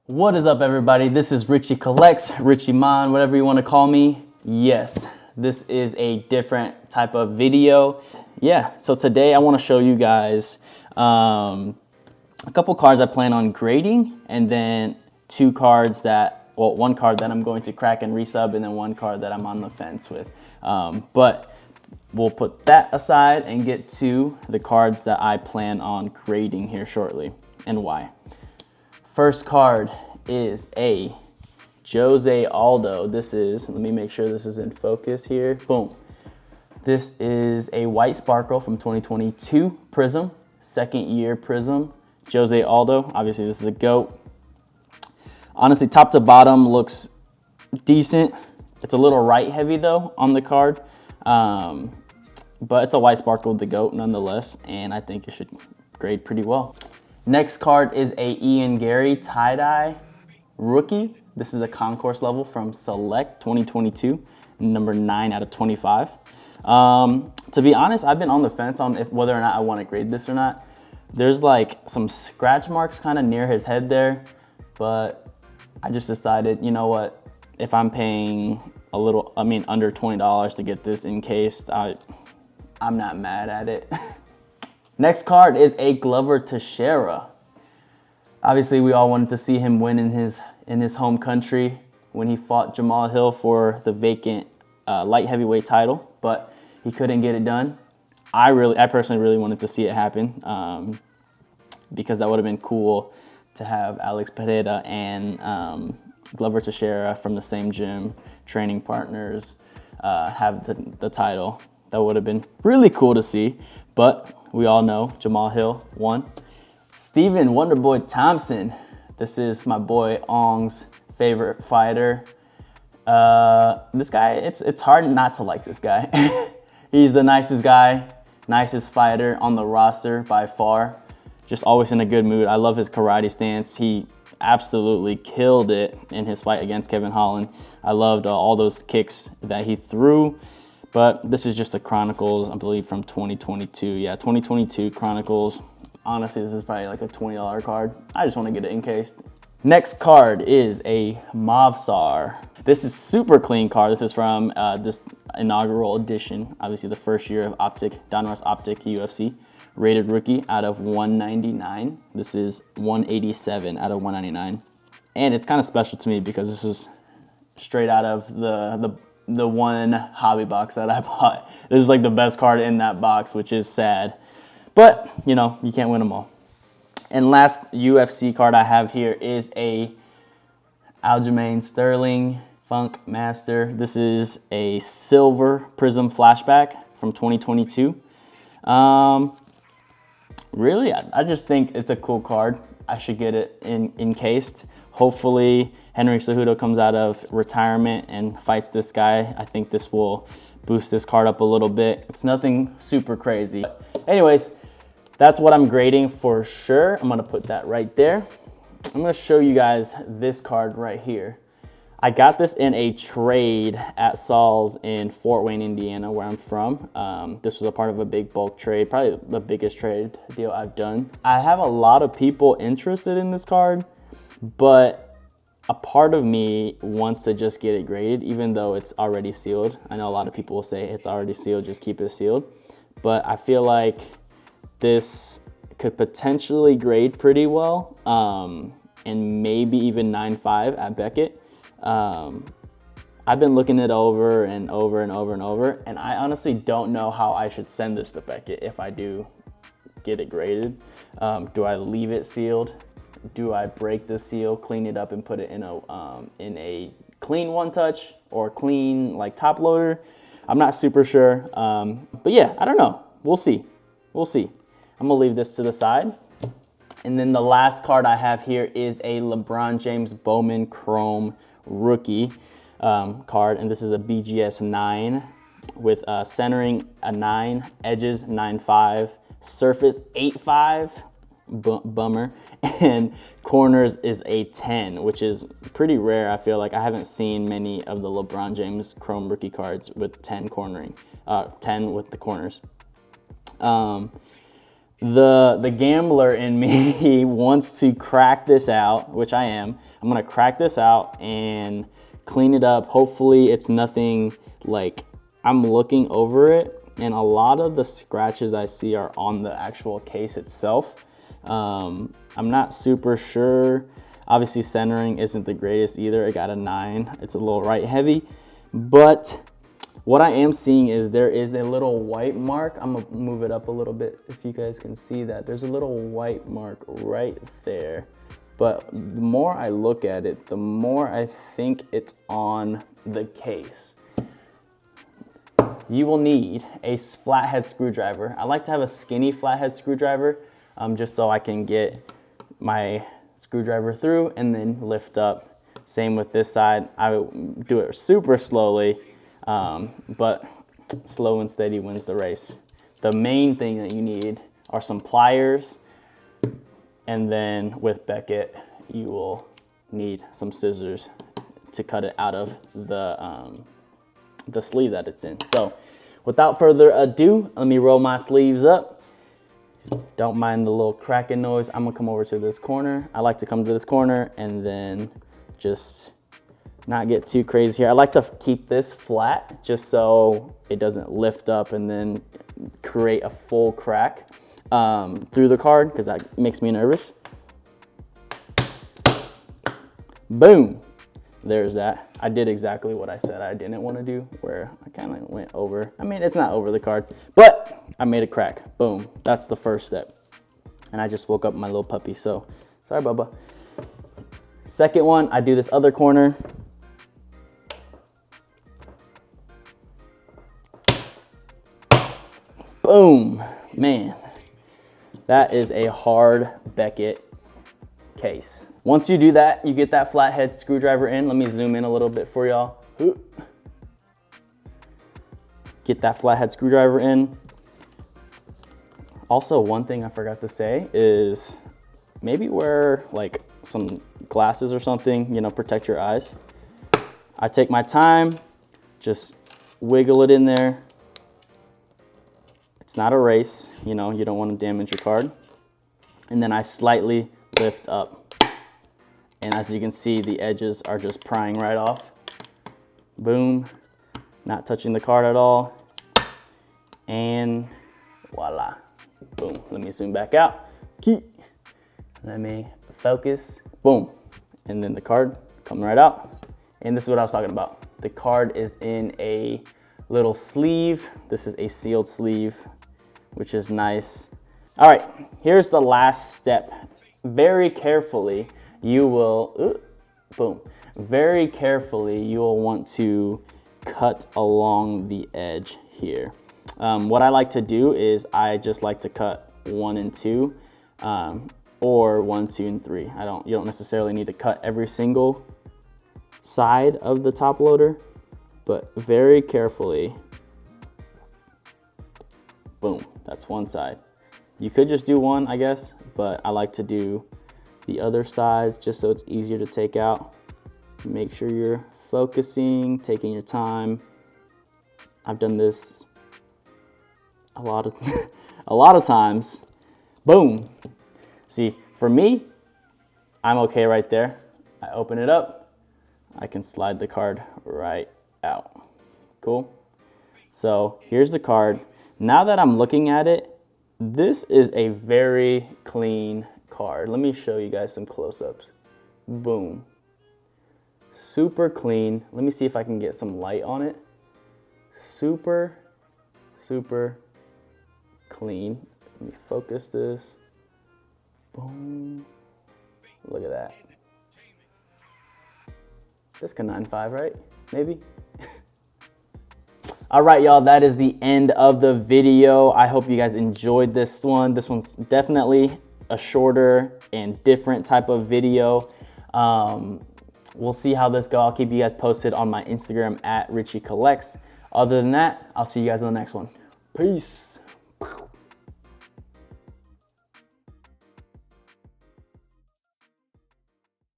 What is up, everybody? This is Richie Collects, Richie Mon, whatever you want to call me. Yes, this is a different type of video. Yeah, so today I want to show you guys a couple cards I plan on grading, and then one card that I'm going to crack and resub, and then one card that I'm on the fence with. But we'll put that aside and get to the cards that I plan on grading here shortly and why. First card is a Jose Aldo. This is, let me make sure this is in focus here. Boom. This is a white sparkle from 2022 Prism, second year Prism. Jose Aldo, obviously this is a GOAT. Honestly, top to bottom looks decent. It's a little right heavy though on the card. But it's a white sparkle with the GOAT nonetheless, and I think it should grade pretty well. Next card is a Ian Gary tie-dye rookie. This is a concourse level from Select 2022, number 9 out of 25. To be honest, I've been on the fence on whether or not I want to grade this or not. There's like some scratch marks kind of near his head there, but I just decided, you know what, if I'm paying under $20 to get this encased, I'm not mad at it. Next card is a Glover Teixeira. Obviously, we all wanted to see him win in his home country when he fought Jamal Hill for the vacant light heavyweight title, but he couldn't get it done. I personally really wanted to see it happen because that would have been cool to have Alex Pereira and Glover Teixeira from the same gym, training partners, have the title. That would have been really cool to see, but we all know Jamal Hill won. Stephen Wonderboy Thompson. This is my boy Ong's favorite fighter. This guy, it's hard not to like this guy. He's the nicest guy, nicest fighter on the roster by far. Just always in a good mood. I love his karate stance. He absolutely killed it in his fight against Kevin Holland. I loved all those kicks that he threw. But this is just the Chronicles, I believe, from 2022. Yeah, 2022 Chronicles. Honestly, this is probably like a $20 card. I just want to get it encased. Next card is a Mavsar. This is super clean card. This is from this inaugural edition. Obviously, the first year of Donruss Optic UFC. Rated rookie out of 199. This is 187 out of 199. And it's kind of special to me because this was straight out of the one hobby box that I bought. This is like the best card in that box, which is sad. But, you know, you can't win them all. And last UFC card I have here is a Aljamain Sterling Funk Master. This is a silver Prism flashback from 2022. Really, I just think it's a cool card. I should get it encased. Hopefully, Henry Cejudo comes out of retirement and fights this guy. I think this will boost this card up a little bit. It's nothing super crazy. But anyways, that's what I'm grading for sure. I'm gonna put that right there. I'm gonna show you guys this card right here. I got this in a trade at Saul's in Fort Wayne, Indiana, where I'm from. This was a part of a big bulk trade, probably the biggest trade deal I've done. I have a lot of people interested in this card, but a part of me wants to just get it graded, even though it's already sealed. I know a lot of people will say it's already sealed, just keep it sealed. But I feel like this could potentially grade pretty well, and maybe even 9.5 at Beckett. I've been looking it over and over and over and over, and I honestly don't know how I should send this to Beckett if I do get it graded. Do I leave it sealed? Do I break the seal, clean it up, and put it in a clean one touch or clean like top loader? I'm not super sure, but yeah, I don't know. We'll see. We'll see. I'm gonna leave this to the side. And then the last card I have here is a LeBron James Bowman Chrome rookie card, and this is a BGS 9 with centering a 9, edges 9.5, surface 8.5, bummer, and corners is a 10, which is pretty rare. I feel like I haven't seen many of the LeBron James Chrome rookie cards with 10 cornering, 10 with the corners. The gambler in me wants to crack this out, which I am. I'm gonna crack this out and clean it up. Hopefully it's nothing like, I'm looking over it and a lot of the scratches I see are on the actual case itself. I'm not super sure. Obviously centering isn't the greatest either. It got a 9. It's a little right heavy, but what I am seeing is there is a little white mark. I'm gonna move it up a little bit if you guys can see that. There's a little white mark right there. But the more I look at it, the more I think it's on the case. You will need a flathead screwdriver. I like to have a skinny flathead screwdriver just so I can get my screwdriver through and then lift up. Same with this side. I do it super slowly, but slow and steady wins the race. The main thing that you need are some pliers, and then with Beckett, you will need some scissors to cut it out of the sleeve that it's in. So without further ado, let me roll my sleeves up. Don't mind the little cracking noise. I'm gonna come over to this corner. I like to come to this corner and then just not get too crazy here. I like to keep this flat just so it doesn't lift up and then create a full crack through the card, because that makes me nervous. Boom, there's that. I did exactly what I said I didn't want to do, where I kind of went over. I mean, it's not over the card, but I made a crack. Boom, that's the first step. And I just woke up my little puppy, so sorry, Bubba. Second one, I do this other corner. Boom, man. That is a hard Beckett case. Once you do that, you get that flathead screwdriver in. Let me zoom in a little bit for y'all. Get that flathead screwdriver in. Also, one thing I forgot to say is maybe wear like some glasses or something, you know, protect your eyes. I take my time, just wiggle it in there. It's not a race, you know, you don't want to damage your card. And then I slightly lift up. And as you can see, the edges are just prying right off. Boom, not touching the card at all. And voila, boom. Let me zoom back out. Let me focus, boom. And then the card coming right out. And this is what I was talking about. The card is in a little sleeve. This is a sealed sleeve, which is nice. All right, here's the last step. Very carefully, you will, boom. Very carefully, you will want to cut along the edge here. What I like to do is I just like to cut 1 and 2, or 1, 2, and 3. You don't necessarily need to cut every single side of the top loader, but very carefully, boom, that's one side. You could just do one, I guess, but I like to do the other sides just so it's easier to take out. Make sure you're focusing, taking your time. I've done this a lot of times. Boom. See, for me, I'm okay right there. I open it up, I can slide the card right out. Cool. So here's the card. Now that I'm looking at it, this is a very clean card. Let me show you guys some close-ups. Boom. Super clean. Let me see if I can get some light on it. Super, super clean. Let me focus this. Boom. Look at that. This can 9.5, right? Maybe? All right, y'all, that is the end of the video. I hope you guys enjoyed this one. This one's definitely a shorter and different type of video. We'll see how this goes. I'll keep you guys posted on my Instagram @RichieCollects. Other than that, I'll see you guys in the next one. Peace.